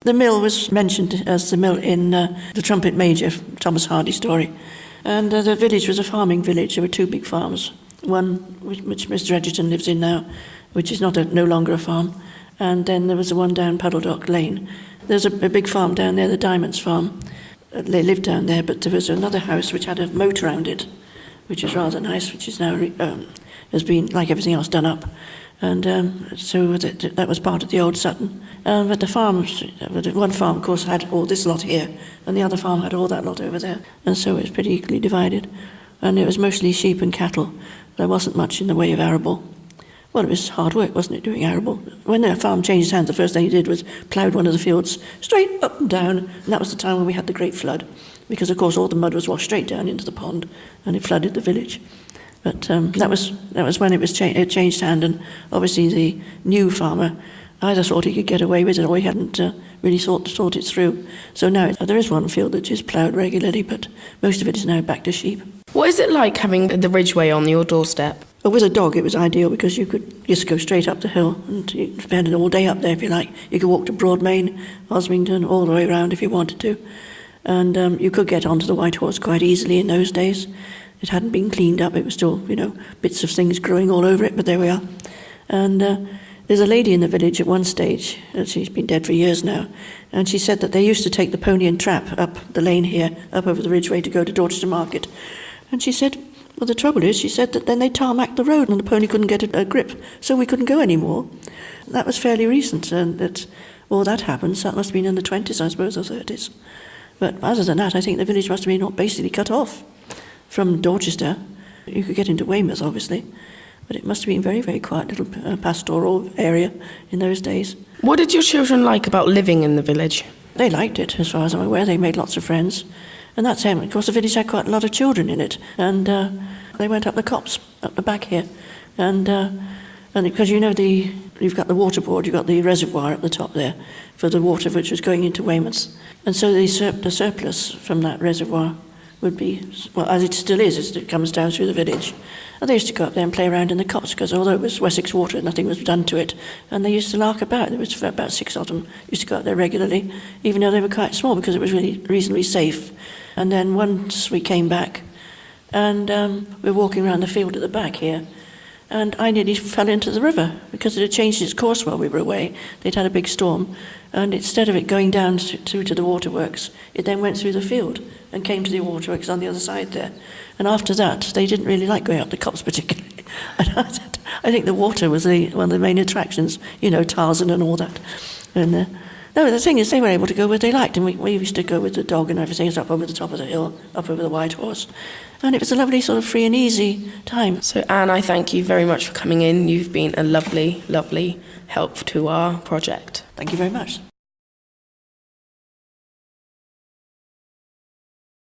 The mill was mentioned as the mill in the Trumpet Major, Thomas Hardy story. And the village was a farming village. There were two big farms. One, which Mr. Edgerton lives in now, which is no longer a farm. And then there was the one down Puddledock Lane. There's a big farm down there, the Diamonds Farm. They lived down there, but there was another house which had a moat around it, which is rather nice, which is now has been, like everything else, done up. And so that was part of the old Sutton. But the farms, one farm, of course, had all this lot here, and the other farm had all that lot over there. And so it was pretty equally divided. And it was mostly sheep and cattle. There wasn't much in the way of arable. Well, it was hard work, wasn't it, doing arable? When the farm changed hands, the first thing he did was ploughed one of the fields straight up and down, and that was the time when we had the great flood, because, of course, all the mud was washed straight down into the pond, and it flooded the village. But that was when it changed hand, and obviously the new farmer either thought he could get away with it or he hadn't really thought it through. So now there is one field that is ploughed regularly, but most of it is now back to sheep. What is it like having the Ridgeway on your doorstep? Well, with a dog it was ideal because you could just go straight up the hill and you spend it all day up there if you like. You could walk to Broadmain, Osmington, all the way around if you wanted to. And you could get onto the White Horse quite easily in those days. It hadn't been cleaned up. It was still, bits of things growing all over it, but there we are. And there's a lady in the village at one stage, and she's been dead for years now, and she said that they used to take the pony and trap up the lane here, up over the Ridgeway to go to Dorchester Market. And she said, well, the trouble is, she said that then they tarmacked the road and the pony couldn't get a grip, so we couldn't go anymore. That was fairly recent, and that all that happened, so that must have been in the 20s, I suppose, or 30s. But other than that, I think the village must have been basically cut off from Dorchester. You could get into Weymouth, obviously, but it must have been a very, very quiet little pastoral area in those days. What did your children like about living in the village? They liked it, as far as I'm aware. They made lots of friends. And that's him. Of course, the village had quite a lot of children in it. And they went up the copse, up the back here. And because, you've got the water board, you've got the reservoir at the top there for the water which was going into Weymouth. And so the surplus from that reservoir would be, well, as it still is, it comes down through the village. And they used to go up there and play around in the copse, because although it was Wessex water, nothing was done to it. And they used to lark about. There was about 6 of them, used to go up there regularly, even though they were quite small, because it was really reasonably safe. And then once we came back, and we were walking around the field at the back here, and I nearly fell into the river, because it had changed its course while we were away. They'd had a big storm, and instead of it going down through to the waterworks, it then went through the field and came to the waterworks on the other side there. And after that, they didn't really like going up the copse particularly. And I think the water was one of the main attractions, Tarzan and all that. And no, the thing is, they were able to go where they liked, and we used to go with the dog and everything. It's up over the top of the hill, up over the White Horse. And it was a lovely sort of free and easy time. So, Anne, I thank you very much for coming in. You've been a lovely, lovely help to our project. Thank you very much.